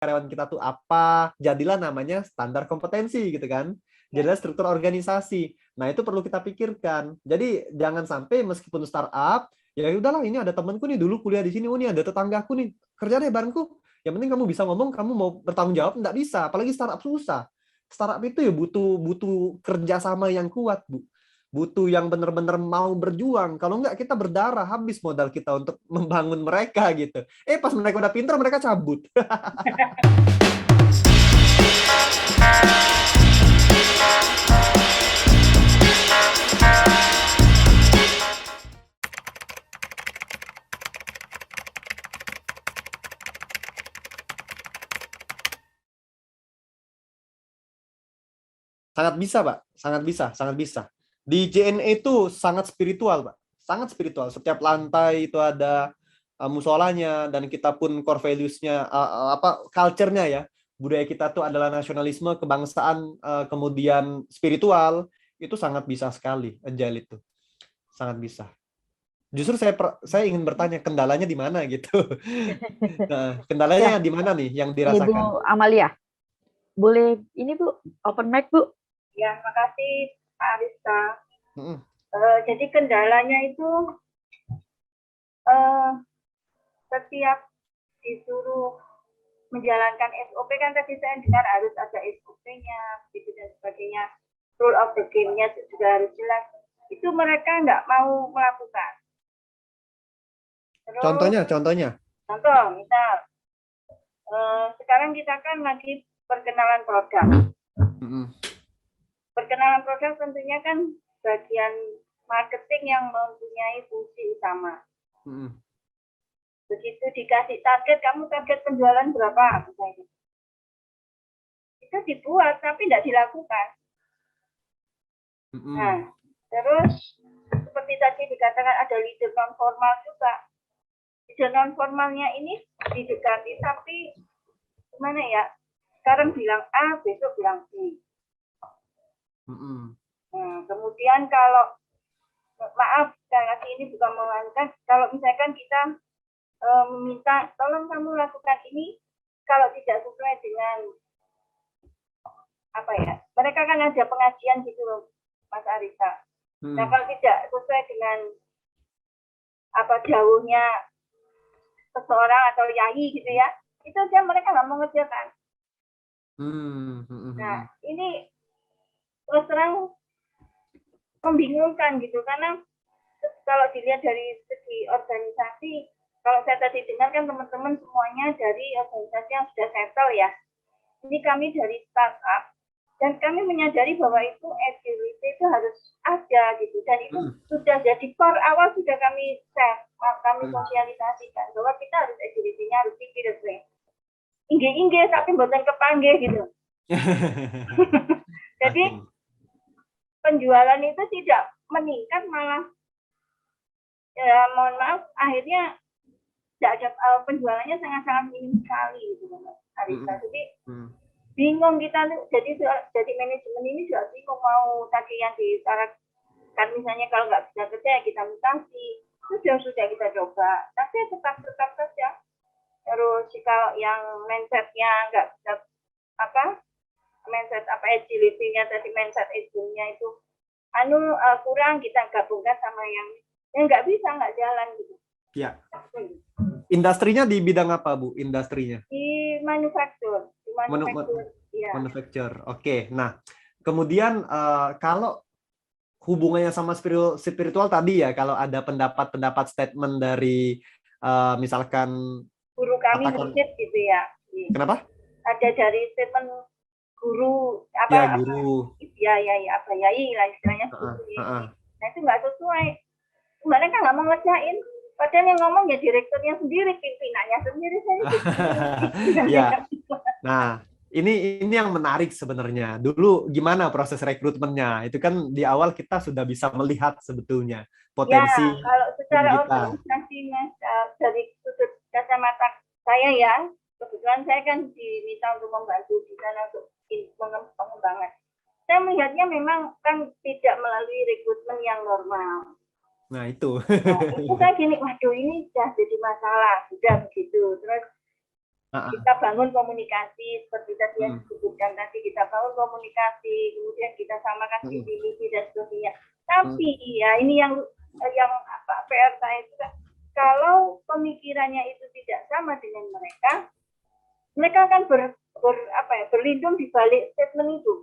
karyawan kita tuh apa, jadilah namanya standar kompetensi gitu kan. Jadilah struktur organisasi. Nah, itu perlu kita pikirkan. Jadi jangan sampai meskipun startup, ya udahlah ini ada temanku nih dulu kuliah di sini, oh ini ada tetanggaku nih, kerja deh barengku. Yang penting kamu bisa ngomong, kamu mau bertanggung jawab, nggak bisa. Apalagi startup susah. Startup itu ya butuh butuh kerjasama yang kuat, Bu. Butuh yang benar-benar mau berjuang. Kalau nggak kita berdarah, habis modal kita untuk membangun mereka gitu. Pas mereka udah pintar, mereka cabut. Sangat bisa, Pak. Sangat bisa, sangat bisa. Di JNE itu sangat spiritual, Pak. Sangat spiritual. Setiap lantai itu ada musolanya, dan kita pun core values-nya, culture-nya ya. Budaya kita tuh adalah nasionalisme, kebangsaan, kemudian spiritual. Itu sangat bisa sekali, Agile itu. Sangat bisa. Justru saya ingin bertanya, kendalanya di mana gitu. Nah, kendalanya Ya, di mana nih yang Ibu dirasakan? Amalia, boleh ini Bu, open mic Bu? Ya, makasih Pak Arista. Mm-mm. Jadi kendalanya itu setiap disuruh menjalankan SOP kan tadi saya dengar harus ada SOP-nya, gitu dan sebagainya. Rule of the game-nya juga harus jelas. Itu mereka nggak mau melakukan. Terus, Contohnya. contoh, misal sekarang kita kan lagi perkenalan produk. Mm-mm. Perkenalan produk tentunya kan bagian marketing yang mempunyai fungsi utama. Mm-mm. Begitu dikasih target, kamu target penjualan berapa? Misalnya. Itu dibuat, tapi tidak dilakukan. Mm-mm. Nah, terus seperti tadi dikatakan ada leader non formal juga. Leader non formalnya ini didekati, tapi gimana ya? Sekarang bilang A, besok bilang B. Mm-mm. Nah, kemudian kalau maaf, sekali lagi ini bukan mengatakan, kalau misalkan kita meminta, tolong kamu lakukan ini, kalau tidak sesuai dengan apa ya? Mereka kan ada pengajian gitu loh, Mas Arista. Nah, kalau tidak sesuai dengan apa jauhnya seseorang atau yai gitu ya, itu aja mereka nggak mau ngerjakan. Nah, ini terus terang membingungkan gitu, karena kalau dilihat dari segi organisasi, kalau saya tadi dengar kan teman-teman semuanya dari organisasi yang sudah settle ya. Ini kami dari startup, dan kami menyadari bahwa itu agility itu harus ada gitu, dan itu sudah jadi core awal sudah kami set, kami sosialisasikan bahwa kita harus agility-nya harus pikir inggih tapi buatan kepanggih gitu. Jadi penjualan itu tidak meningkat, malah ya mohon maaf akhirnya tidak ada, penjualannya sangat-sangat minim sekali gitu Mas Arista. Jadi bingung kita tuh, jadi manajemen ini juga bingung mau tadi yang disyaratkan misalnya kalau nggak bisa kerja ya kita mutasi, itu sudah kita coba, tapi tetap saja. Terus kalau yang mindsetnya nggak bisa mindset agility-nya tadi, mindset agile-nya itu kurang, kita gabungkan sama yang nggak bisa, nggak jalan gitu. Ya. Industrinya di bidang apa, Bu? Industrinya? Di manufaktur. Ya. Manufaktur. Oke. Nah, kemudian kalau hubungannya sama spiritual tadi ya, kalau ada pendapat statement dari misalkan guru kami mursyid gitu ya. Kenapa? Ada dari statement guru guru. Apa yai lah istilahnya guru. Nah itu nggak sesuai. Mereka nggak mau ngerjain. Padahal yang ngomong ya direkturnya sendiri, pimpinannya sendiri. Ya. Nah, ini yang menarik sebenarnya. Dulu gimana proses rekrutmennya? Itu kan di awal kita sudah bisa melihat sebetulnya potensi. Ya, kalau secara organisasi Mas, dari sudut kacamata saya ya, kebetulan saya kan diminta untuk membantu di sana untuk pengembangan. Saya melihatnya memang kan tidak melalui rekrutmen yang normal. Nah itu. Itu kan gini, waduh ini sudah jadi masalah, sudah begitu. Terus Ah, ah. kita bangun komunikasi seperti tadi yang Hmm. disebutkan tadi, kita bangun komunikasi, kemudian kita samakan Hmm. visi misi dan seterusnya. Hmm. Tapi ya ini yang apa PR saya juga, kalau pemikirannya itu tidak sama dengan mereka akan berlindung di balik statement itu.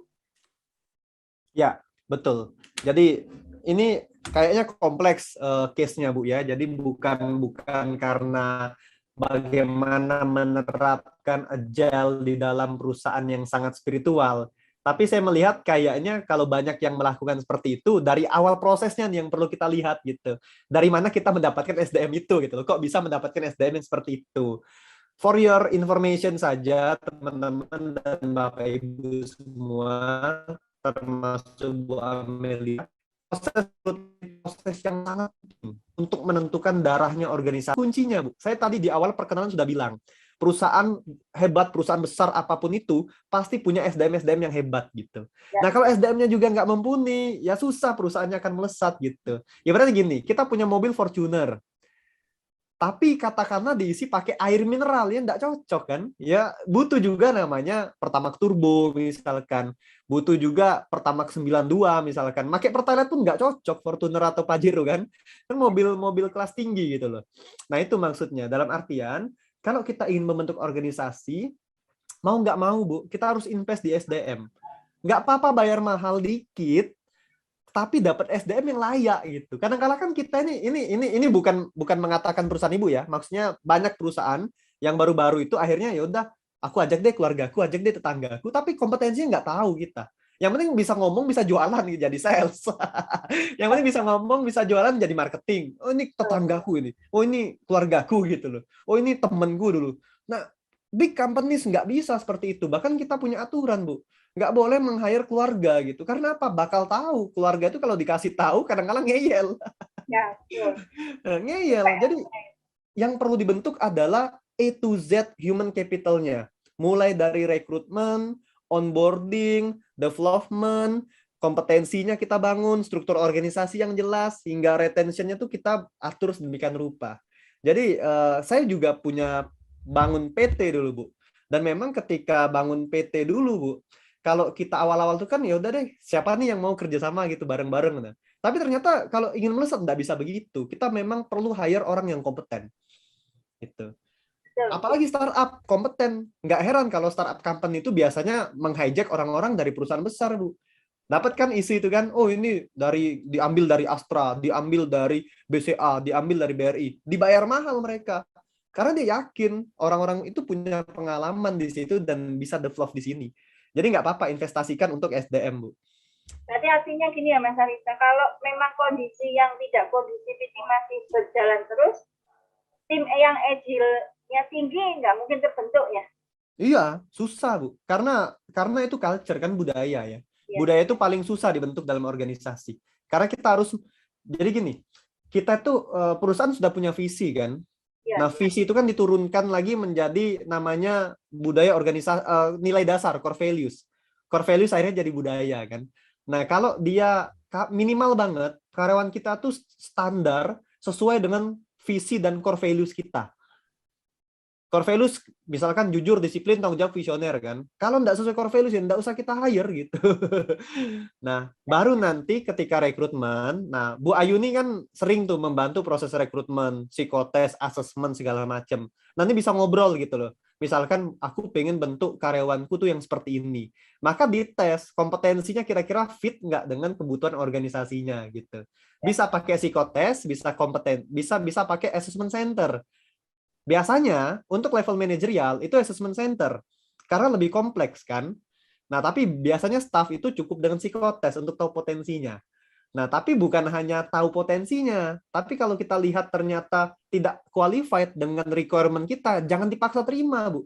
Ya, betul. Jadi ini kayaknya kompleks case-nya, Bu ya. Jadi bukan karena bagaimana menerapkan agile di dalam perusahaan yang sangat spiritual. Tapi saya melihat kayaknya kalau banyak yang melakukan seperti itu, dari awal prosesnya nih yang perlu kita lihat gitu. Dari mana kita mendapatkan SDM itu gitu loh. Kok bisa mendapatkan SDM yang seperti itu? For your information saja, teman-teman dan Bapak Ibu semua, termasuk Bu Amelia, proses yang sangat penting untuk menentukan darahnya organisasi. Kuncinya, Bu, saya tadi di awal perkenalan sudah bilang, perusahaan hebat, perusahaan besar apapun itu, pasti punya SDM-SDM yang hebat gitu. Ya. Nah, kalau SDM-nya juga nggak mumpuni, ya susah perusahaannya akan melesat gitu. Ya berarti gini, kita punya mobil Fortuner, tapi katakanlah diisi pakai air mineral, ya nggak cocok kan? Ya butuh juga namanya Pertamax Turbo misalkan, butuh juga Pertamax 92 misalkan. Pakai Pertalite pun nggak cocok Fortuner atau Pajero kan? Kan mobil-mobil kelas tinggi gitu loh. Nah itu maksudnya, dalam artian kalau kita ingin membentuk organisasi, mau nggak mau Bu, kita harus invest di SDM. Nggak apa-apa bayar mahal dikit, tapi dapat SDM yang layak gitu. Kadang-kadang kan kita ini bukan mengatakan perusahaan ibu ya, maksudnya banyak perusahaan yang baru-baru itu akhirnya ya udah aku ajak deh keluargaku, ajak deh tetanggaku, tapi kompetensinya nggak tahu kita. Yang penting bisa ngomong, bisa jualan jadi sales. Yang penting bisa ngomong, bisa jualan jadi marketing. Oh ini tetanggaku ini, oh ini keluargaku gitu loh. Oh ini temenku dulu. Nah, big companies nggak bisa seperti itu. Bahkan kita punya aturan, Bu, nggak boleh meng-hire keluarga gitu. Karena apa? Bakal tahu. Keluarga itu kalau dikasih tahu kadang-kadang ngeyel. Ya, Ngeyel. Jadi yang perlu dibentuk adalah A to Z human capital-nya. Mulai dari rekrutmen, onboarding, development, kompetensinya kita bangun, struktur organisasi yang jelas, hingga retention-nya tuh kita atur sedemikian rupa. Jadi saya juga punya bangun PT dulu, Bu. Dan memang ketika bangun PT dulu, Bu, kalau kita awal-awal tuh kan ya udah deh, siapa nih yang mau kerjasama gitu bareng-bareng. Nah, tapi ternyata kalau ingin melesat nggak bisa begitu. Kita memang perlu hire orang yang kompeten. Gitu. Apalagi startup kompeten. Nggak heran kalau startup company itu biasanya meng-hijack orang-orang dari perusahaan besar, Bu. Dapat kan isi itu kan, oh ini diambil dari Astra, diambil dari BCA, diambil dari BRI. Dibayar mahal mereka. Karena dia yakin orang-orang itu punya pengalaman di situ dan bisa develop di sini. Jadi nggak apa-apa investasikan untuk SDM, Bu. Berarti artinya gini ya Mas Arista, kalau memang kondisi yang tidak kondusif ini masih berjalan terus, tim yang agile-nya tinggi nggak mungkin terbentuk ya? Iya, susah, Bu. Karena itu culture kan budaya ya. Budaya itu paling susah dibentuk dalam organisasi. Karena kita harus jadi gini, kita tuh perusahaan sudah punya visi kan. Nah, visi itu kan diturunkan lagi menjadi namanya budaya organisasi, nilai dasar, core values. Core values akhirnya jadi budaya kan. Nah, kalau dia minimal banget, karyawan kita tuh standar sesuai dengan visi dan core values kita. Core values misalkan jujur, disiplin, tanggung jawab, visioner kan. Kalau nggak sesuai core values ya nggak usah kita hire gitu. Nah, baru nanti ketika rekrutmen, nah Bu Ayu ini kan sering tuh membantu proses rekrutmen, psikotes, asesmen segala macam. Nanti bisa ngobrol gitu loh. Misalkan aku pengen bentuk karyawanku tuh yang seperti ini. Maka dites kompetensinya kira-kira fit nggak dengan kebutuhan organisasinya gitu. Bisa pakai psikotes, bisa kompeten, bisa pakai assessment center. Biasanya untuk level manajerial itu assessment center karena lebih kompleks kan. Nah, tapi biasanya staff itu cukup dengan psikotes untuk tahu potensinya. Nah, tapi bukan hanya tahu potensinya, tapi kalau kita lihat ternyata tidak qualified dengan requirement kita, jangan dipaksa terima, Bu.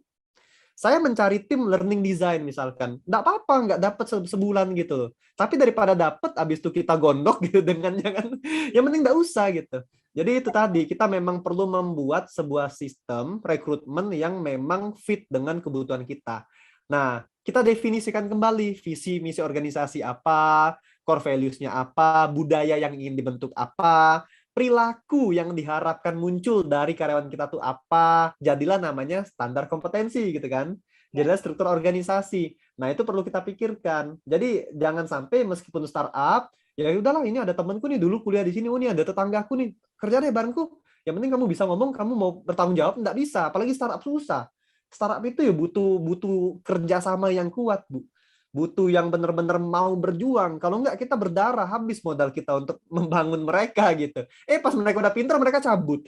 Saya mencari tim learning design misalkan, nggak apa-apa nggak dapat sebulan gitu loh. Tapi daripada dapat, abis itu kita gondok gitu dengan jangan, yang penting nggak usah gitu. Jadi itu tadi, kita memang perlu membuat sebuah sistem rekrutmen yang memang fit dengan kebutuhan kita. Nah, kita definisikan kembali visi misi organisasi apa, core values-nya apa, budaya yang ingin dibentuk apa, perilaku yang diharapkan muncul dari karyawan kita tuh apa, jadilah namanya standar kompetensi gitu kan. Jadilah struktur organisasi. Nah, itu perlu kita pikirkan. Jadi jangan sampai meskipun startup, ya udahlah ini ada temanku nih dulu kuliah di sini, oh ini ada tetanggaku nih, kerja deh barengku. Yang penting kamu bisa ngomong, kamu mau bertanggung jawab, nggak bisa. Apalagi startup susah. Startup itu ya butuh kerjasama yang kuat, Bu. Butuh yang benar-benar mau berjuang. Kalau nggak kita berdarah, habis modal kita untuk membangun mereka gitu. Pas mereka udah pintar, mereka cabut.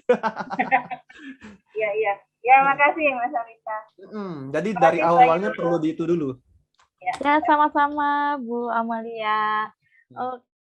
Iya, iya. Ya, makasih Mas Arita. Jadi dari awalnya perlu di itu dulu. Ya, sama-sama Bu Amalia. Oke.